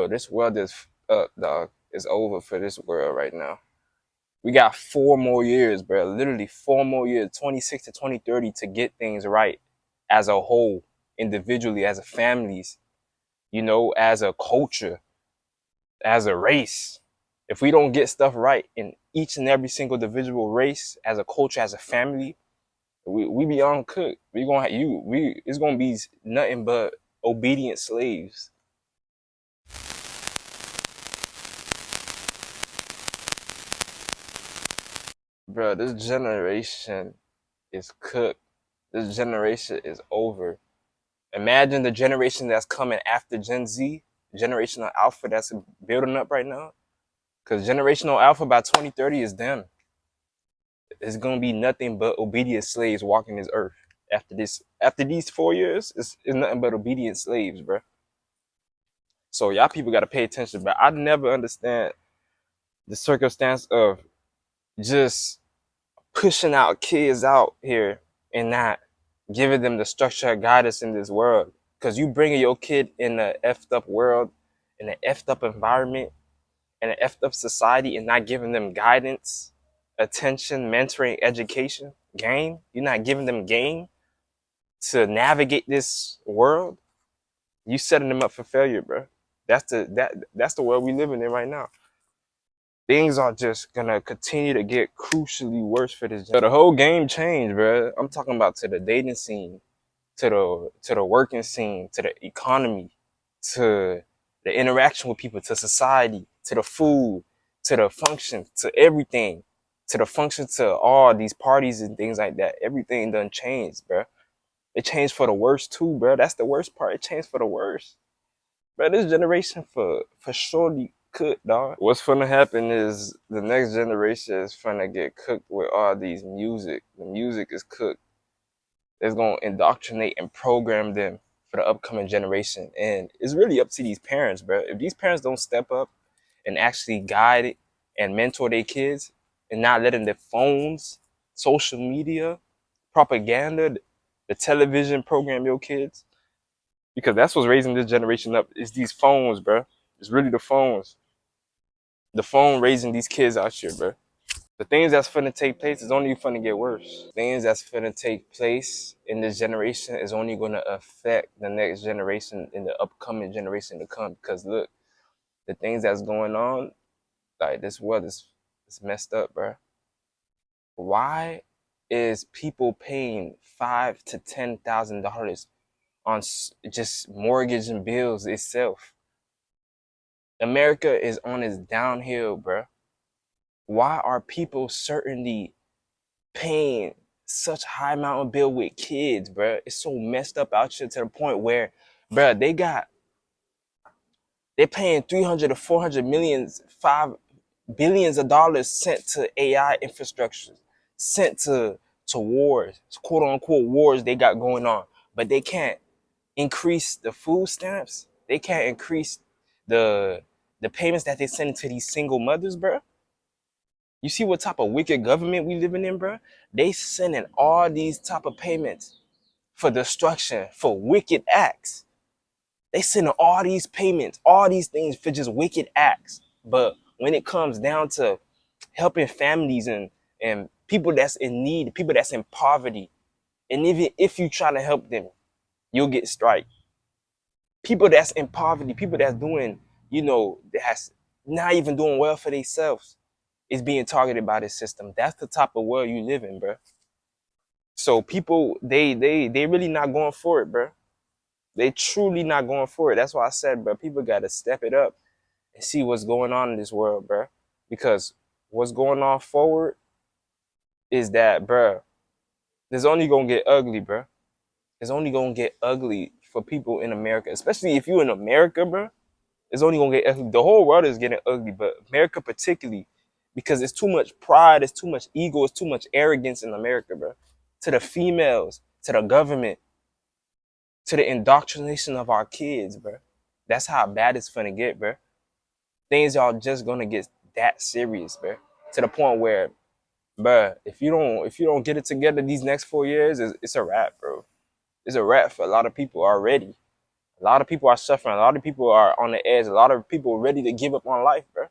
this world is up, dog. It's over for this world right now. We got 4 more years, bro. Literally 4 more years, 26 to 2030, to get things right as a whole, individually, as a families, as a culture, as a race. If we don't get stuff right in each and every single individual race, as a culture, as a family, we be uncooked. It's gonna be nothing but obedient slaves. Bro, this generation is cooked. This generation is over. Imagine the generation that's coming after Gen Z, generational alpha that's building up right now. Because generational alpha by 2030 is them. It's gonna be nothing but obedient slaves walking this earth. After these 4 years, it's nothing but obedient slaves, bro. So y'all people gotta pay attention. But I never understand the circumstance of just pushing out kids out here and not giving them the structure and guidance in this world. Because you bringing your kid in a effed up world, in an effed up environment, in an effed up society, and not giving them guidance, attention, mentoring, education, game. You're not giving them game to navigate this world. You setting them up for failure, bro. That's the world we living in right now. Things are just gonna continue to get crucially worse for this. So the whole game changed, bro. I'm talking about to the dating scene, to the working scene, to the economy, to the interaction with people, to society, to the food, to the function, to everything, to the function, to all these parties and things like that. Everything done changed, bro. It changed for the worse too, bro. That's the worst part. It changed for the worse. Bro, this generation for surely cooked, dog. What's gonna happen is the next generation is gonna get cooked with all these music. The music is cooked. It's gonna indoctrinate and program them for the upcoming generation. And it's really up to these parents, bro. If these parents don't step up and actually guide it and mentor their kids and not letting their phones, social media, propaganda, the television program your kids, because that's what's raising this generation up. Is these phones, bro. It's really the phones. The phone raising these kids out here, bro. The things that's finna take place is only finna get worse. Things that's finna take place in this generation is only gonna affect the next generation and the upcoming generation to come. Because look, the things that's going on, like this world is messed up, bro. Why is people paying $5,000 to $10,000 on just mortgage and bills itself? America is on its downhill, bro. Why are people certainly paying such high amount of bill with kids, bro? It's so messed up out here to the point where, bro, they're paying 300 to 400 millions, 5 billions of dollars sent to AI infrastructure, sent to wars, quote unquote wars they got going on, but they can't increase the food stamps. They can't increase the the payments that they send to these single mothers, bro. You see what type of wicked government we living in, bro? They sending all these type of payments for destruction, for wicked acts. They sending all these payments, all these things for just wicked acts. But when it comes down to helping families and people that's in need, people that's in poverty, and even if you try to help them, you'll get strike. People that's in poverty, people that's doing, that's not even doing well for themselves is being targeted by this system. That's the type of world you live in, bro. So people, they really not going for it, bro. They truly not going for it. That's why I said, bro, people got to step it up and see what's going on in this world, bro. Because what's going on forward is that, bro, it's only gonna get ugly, bro. It's only gonna get ugly for people in America, especially if you in America, bro. It's only gonna get ugly. The whole world is getting ugly, but America particularly, because it's too much pride, it's too much ego, it's too much arrogance in America, bro. To the females, to the government, to the indoctrination of our kids, bro. That's how bad it's gonna get, bro. Things are just gonna get that serious, bro. To the point where, bro, if you don't get it together these next 4 years, it's a wrap, bro. It's a wrap for a lot of people already. A lot of people are suffering. A lot of people are on the edge. A lot of people are ready to give up on life, bro.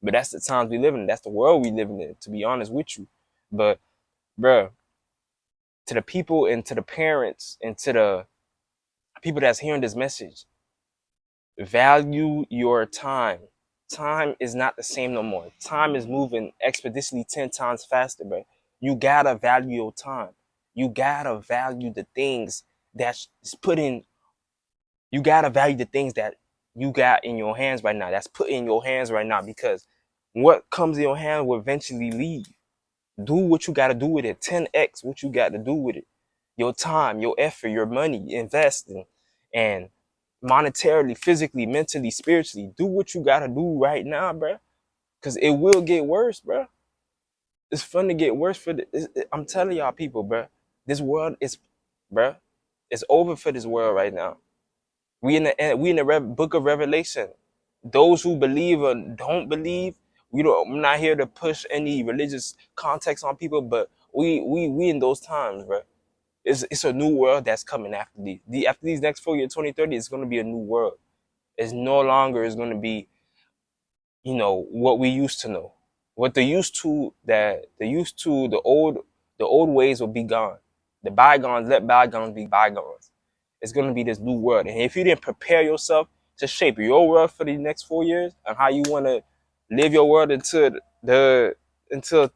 But that's the times we live in. That's the world we live in, to be honest with you. But, bro, to the people and to the parents and to the people that's hearing this message, value your time. Time is not the same no more. Time is moving expeditionally 10 times faster, bro. You gotta value your time. You gotta value the things that's put in. You gotta value the things that you got in your hands right now. That's put in your hands right now, because what comes in your hand will eventually leave. Do what you gotta do with it. 10x what you got to do with it. Your time, your effort, your money, investing, and monetarily, physically, mentally, spiritually. Do what you gotta do right now, bro. Cause it will get worse, bro. It's fun to get worse for I'm telling y'all people, bro. This world is, bro. It's over for this world right now. We in the book of Revelation. Those who believe or don't believe, I'm not here to push any religious context on people, but we in those times, bro. It's a new world that's coming after these. After these next 4 years, 2030, it's gonna be a new world. It's no longer is gonna be, what we used to know. What the old ways will be gone. The bygones, let bygones be bygones. It's gonna be this new world. And if you didn't prepare yourself to shape your world for the next 4 years and how you wanna live your world until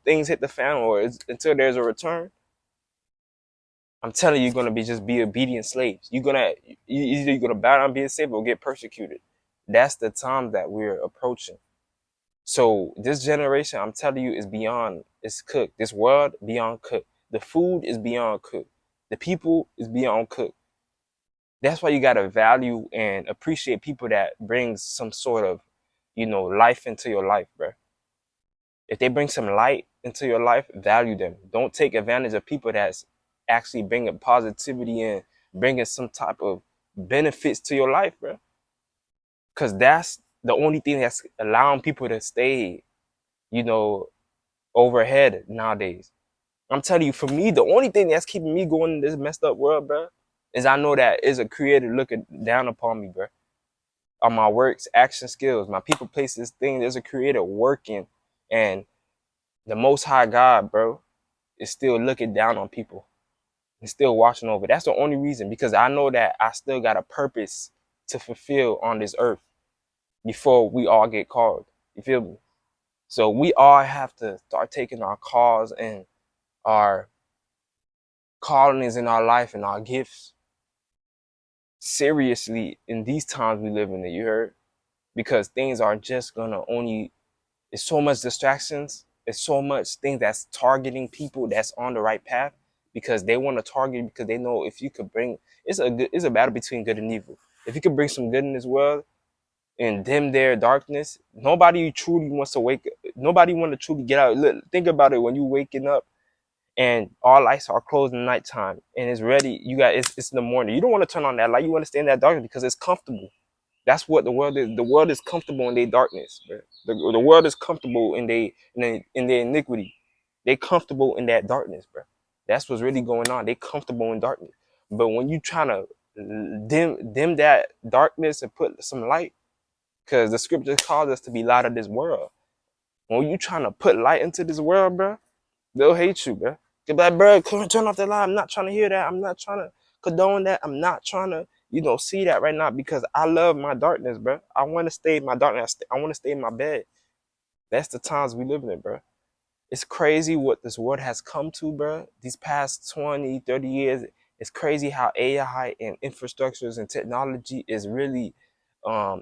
things hit the fan, or until there's a return, I'm telling you, you're gonna be obedient slaves. Either you're gonna bow down being saved or get persecuted. That's the time that we're approaching. So this generation, I'm telling you, is beyond, it's cooked. This world beyond cooked. The food is beyond cooked. The people is beyond cooked. That's why you gotta value and appreciate people that brings some sort of, life into your life, bro. If they bring some light into your life, value them. Don't take advantage of people that's actually bringing positivity and bringing some type of benefits to your life, bro. Because that's the only thing that's allowing people to stay, you know, overhead nowadays. I'm telling you, for me, the only thing that's keeping me going in this messed up world, bro, is I know that is a creator looking down upon me, bro. On my works, action skills, my people, places, thing. There's a creator working, and the Most High God, bro, is still looking down on people and still watching over. That's the only reason, because I know that I still got a purpose to fulfill on this earth before we all get called. You feel me? So we all have to start taking our calls and our callings in our life and our gifts seriously in these times we live in. You heard? Because things are just gonna only. It's so much distractions. It's so much things that's targeting people that's on the right path, because they want to target, because they know if you could bring. It's a battle between good and evil. If you could bring some good in this world and dim their darkness, nobody truly wants to wake. Nobody want to truly get out. Look, think about it, when you waking up and all lights are closed in nighttime and it's ready. It's in the morning. You don't want to turn on that light. You want to stay in that darkness because it's comfortable. That's what the world is. The world is comfortable in their darkness. Bro. The world is comfortable in their iniquity. They comfortable in that darkness, bro. That's what's really going on. They comfortable in darkness. But when you trying to dim that darkness and put some light, because the scripture calls us to be light of this world. When you trying to put light into this world, bro, they'll hate you, bro. They'll be like, bro, turn off the light. I'm not trying to hear that. I'm not trying to condone that. I'm not trying to, see that right now, because I love my darkness, bro. I want to stay in my darkness. I want to stay in my bed. That's the times we live in, bro. It's crazy what this world has come to, bro. These past 20, 30 years, it's crazy how AI and infrastructures and technology is really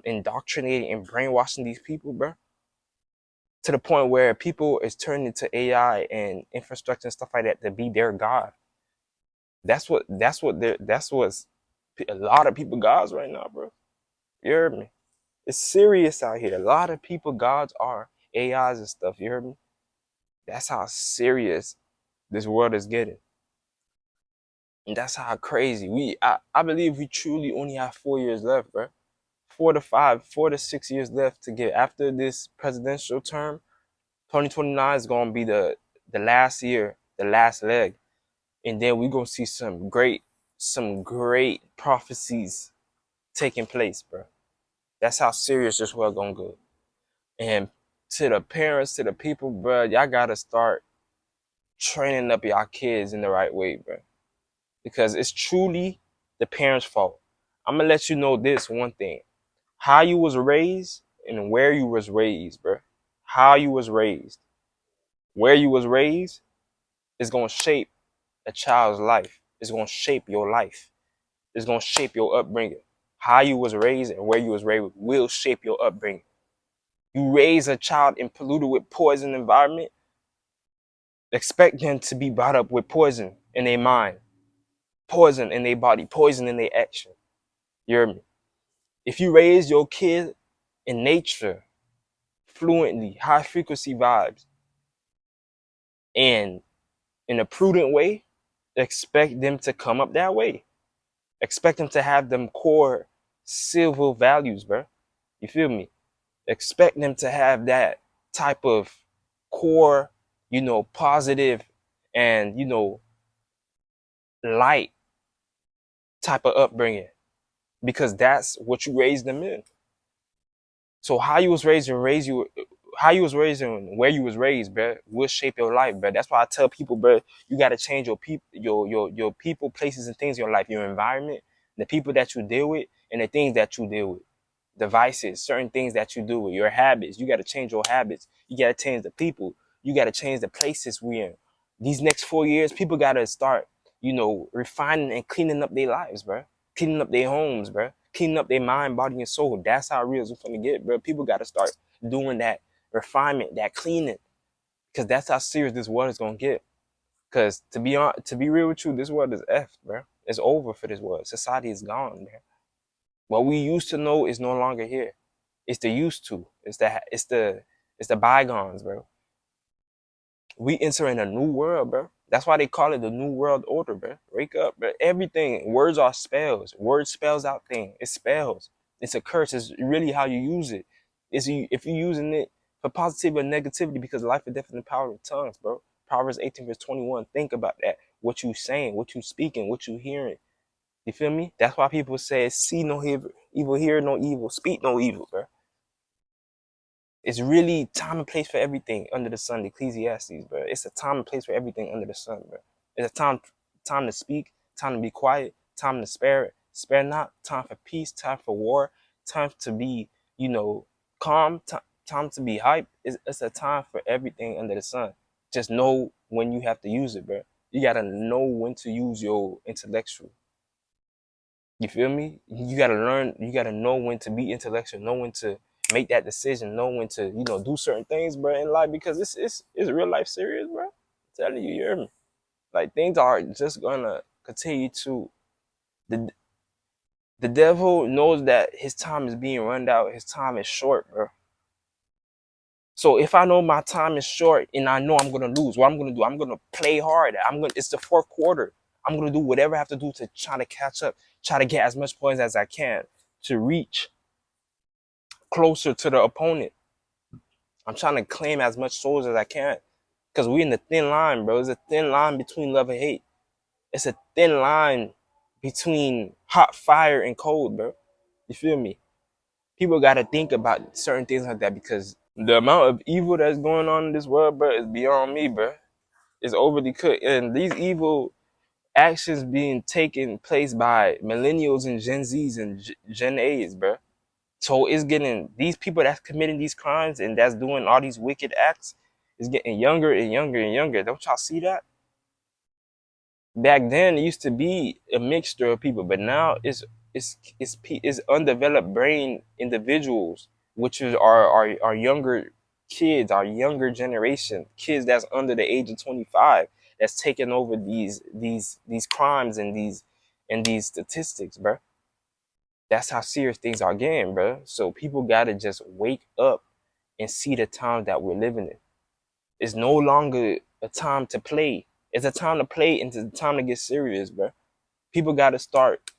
indoctrinating and brainwashing these people, bro, to the point where people is turning to AI and infrastructure and stuff like that to be their god. That's what's a lot of people gods right now, bro. You heard me? It's serious out here. A lot of people gods are AIs and stuff. You heard me? That's how serious this world is getting. And that's how crazy I believe we truly only have 4 years left, bro. 4 to 6 years left to get after this presidential term. 2029 is gonna be the last year, the last leg, and then we're gonna see some great prophecies taking place, bro. That's how serious this world gonna go. And to the parents, to the people, bro, y'all gotta start training up y'all kids in the right way, bro. Because it's truly the parents' fault. I'm gonna let you know this one thing: how you was raised and where you was raised, bro. How you was raised, where you was raised, is gonna shape a child's life. It's gonna shape your life. It's gonna shape your upbringing. How you was raised and where you was raised will shape your upbringing. You raise a child in polluted with poison environment, expect them to be brought up with poison in their mind, poison in their body, poison in their action. You hear me? If you raise your kid in nature, fluently, high frequency vibes, and in a prudent way, expect them to come up that way. Expect them to have them core civil values, bro. You feel me? Expect them to have that type of core, positive and, light type of upbringing because that's what you raised them in. So how you was raised and where you was raised, bro, will shape your life, bro. That's why I tell people, bro, you gotta change your people, your people, places, and things in your life, your environment, the people that you deal with, and the things that you deal with, devices, certain things that you do with your habits. You gotta change your habits. You gotta change the people. You gotta change the places we in. These next 4 years, people gotta start, refining and cleaning up their lives, bro. Cleaning up their homes, bro. Cleaning up their mind, body, and soul. That's how real it's gonna get, bro. People gotta start doing that refinement, that cleaning, because that's how serious this world is gonna get. Because to be real with you, this world is effed, bro. It's over for this world. Society is gone, bro. What we used to know is no longer here. It's the used to. It's the bygones, bro. We entering a new world, bro. That's why they call it the new world order, bro. Wake up, bro. Everything. Words are spells. Words spells out things. It spells. It's a curse. It's really how you use it. If you're using it for positivity or negativity, because life is definitely the power of tongues, bro. Proverbs 18 verse 21. Think about that. What you saying, what you speaking, what you hearing. You feel me? That's why people say, see no evil, hear no evil, speak no evil, bro. It's really time and place for everything under the sun. Ecclesiastes, bro. It's a time and place for everything under the sun, bro. It's a time to speak, time to be quiet, time to spare not, time for peace, time for war, time to be, calm, time to be hype. It's a time for everything under the sun. Just know when you have to use it, bro. You gotta know when to use your intellectual. You feel me? You gotta learn. You gotta know when to be intellectual. Know when to make that decision. Know when to do certain things, bro, in life because it's real life serious, bro. I'm telling you, you hear me? Like things are just gonna continue to. The the devil knows that his time is being run out. His time is short, bro. So if I know my time is short and I know I'm gonna lose, what I'm gonna do? I'm gonna play hard. It's the fourth quarter. I'm gonna do whatever I have to do to try to catch up, try to get as much points as I can to reach closer to the opponent. I'm trying to claim as much souls as I can. Because we're in the thin line, bro. It's a thin line between love and hate. It's a thin line between hot fire and cold, bro. You feel me? People gotta think about certain things like that because the amount of evil that's going on in this world, bro, is beyond me, bro. It's overly cooked. And these evil actions being taken place by millennials and Gen Zs and Gen As, bro. So it's getting these people that's committing these crimes and that's doing all these wicked acts is getting younger and younger and younger. Don't y'all see that? Back then it used to be a mixture of people, but now it's undeveloped brain individuals, which is our younger kids, our younger generation, kids that's under the age of 25, that's taking over these crimes and these statistics, bro. That's how serious things are getting, bro. So people gotta just wake up and see the time that we're living in. It's no longer a time to play. It's a time to play and it's a time to get serious, bro. People gotta start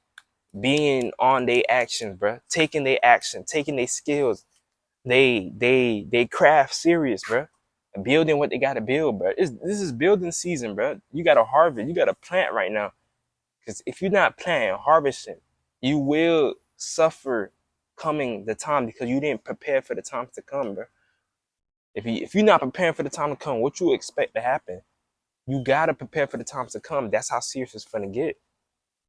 being on their actions, bro. Taking their action, taking their skills, they craft serious, bro. Building what they gotta build, bro. This is building season, bro. You gotta harvest. You gotta plant right now. Because if you're not planting, harvesting, you will suffer coming the time because you didn't prepare for the times to come, bro. If you're not preparing for the time to come, what you expect to happen? You gotta prepare for the times to come. That's how serious it's gonna get.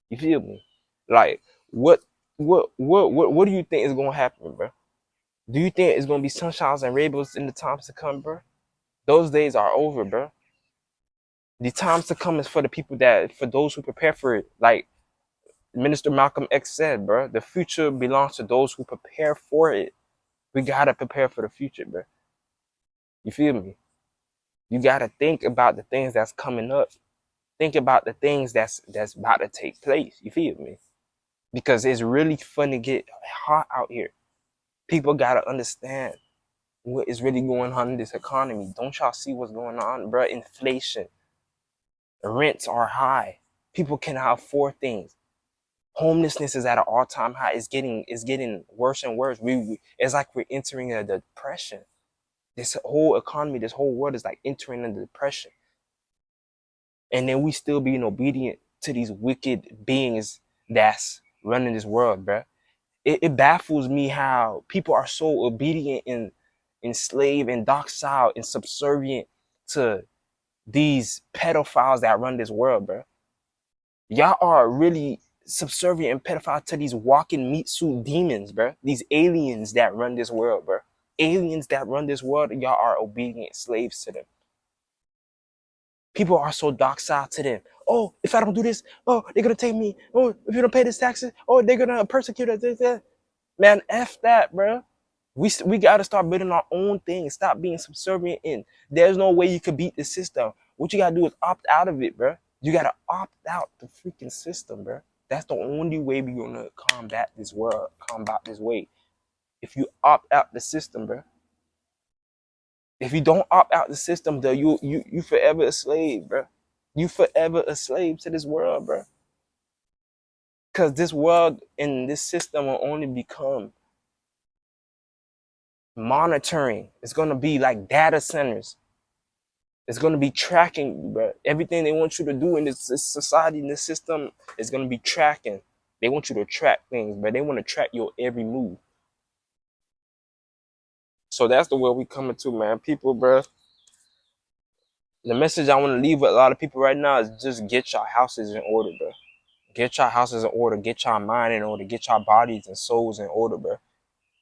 You feel me? Like what what do you think is gonna happen, bro? Do you think it's gonna be sunshines and rainbows in the times to come, bro? Those days are over, bro. The times to come is for the people for those who prepare for it. Like Minister Malcolm X said, bro, the future belongs to those who prepare for it. We gotta prepare for the future, bro. You feel me? You gotta think about the things that's coming up. Think about the things that's about to take place. You feel me? Because it's really fun to get hot out here. People gotta understand what is really going on in this economy. Don't y'all see what's going on, bro? Inflation, rents are high. People cannot afford things. Homelessness is at an all-time high. It's getting worse and worse. It's like we're entering a depression. This whole economy, this whole world is like entering a depression. And then we still being obedient to these wicked beings that's running this world, bro. It baffles me how people are so obedient and enslaved and docile and subservient to these pedophiles that run this world, bro. Y'all are really subservient and pedophile to these walking meat suit demons, bro. These aliens that run this world, bro. Aliens that run this world, y'all are obedient slaves to them. People are so docile to them. Oh, if I don't do this, oh, they're gonna take me. Oh, if you don't pay this taxes, oh, they're gonna persecute us. Man, F that, bro. We gotta start building our own thing. Stop being subservient in. There's no way you could beat the system. What you gotta do is opt out of it, bro. You gotta opt out the freaking system, bro. That's the only way we're gonna combat this world, combat this way. If you opt out the system, bro. If you don't opt out the system, though, you forever a slave, bro. You forever a slave to this world, bro. Cause this world and this system will only become monitoring. It's gonna be like data centers. It's gonna be tracking you, bro. Everything they want you to do in this society, in this system, is gonna be tracking. They want you to track things, but they want to track your every move. So that's the world we coming to, man. People, bro. The message I want to leave with a lot of people right now is just get your houses in order, bro. Get your houses in order. Get your mind in order. Get your bodies and souls in order, bro.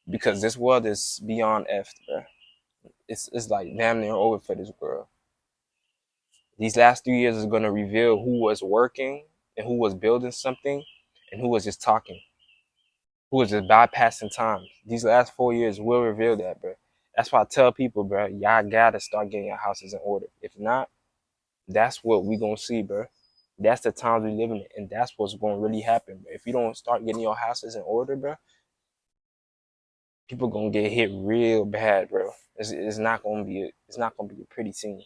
Because this world is beyond F, bro. It's like damn near over for this world. These last 3 years is gonna reveal who was working and who was building something and who was just talking, who was just bypassing time. These last 4 years will reveal that, bro. That's why I tell people, bro, y'all gotta start getting your houses in order. If not, that's what we gonna see, bro. That's the times we live in, and that's what's gonna really happen, bro. If you don't start getting your houses in order, bro, people gonna get hit real bad, bro. It's not gonna be a pretty scene.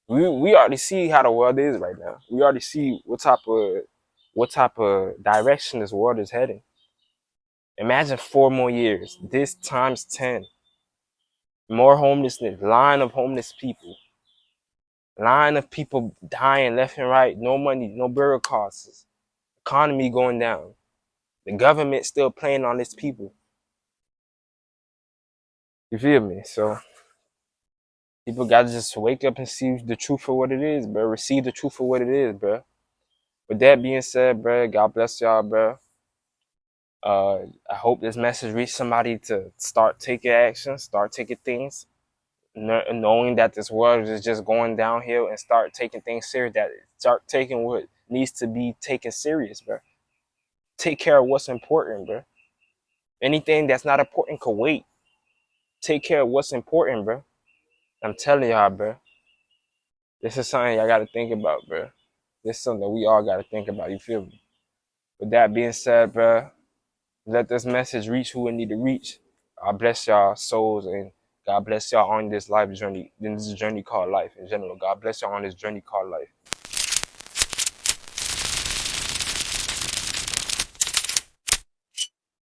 We already see how the world is right now. We already see what type of direction this world is heading. Imagine 4 more years. This times 10. More homelessness. Line of homeless people. Line of people dying left and right. No money, no burial costs. Economy going down. The government still playing on its people. You feel me? So people gotta just wake up and see the truth for what it is, bro. Receive the truth for what it is, bro. With that being said, bro, God bless y'all, bro. I hope this message reached somebody to start taking action, start taking things, knowing that this world is just going downhill, and start taking things serious. That start taking what needs to be taken serious, bro. Take care of what's important, bro. Anything that's not important could wait. Take care of what's important, bro. I'm telling y'all, bro. This is something y'all gotta think about, bro. This is something we all gotta think about. You feel me? With that being said, bro, let this message reach who it need to reach. God bless y'all souls, and God bless y'all on this life journey, in this journey called life in general. God bless y'all on this journey called life.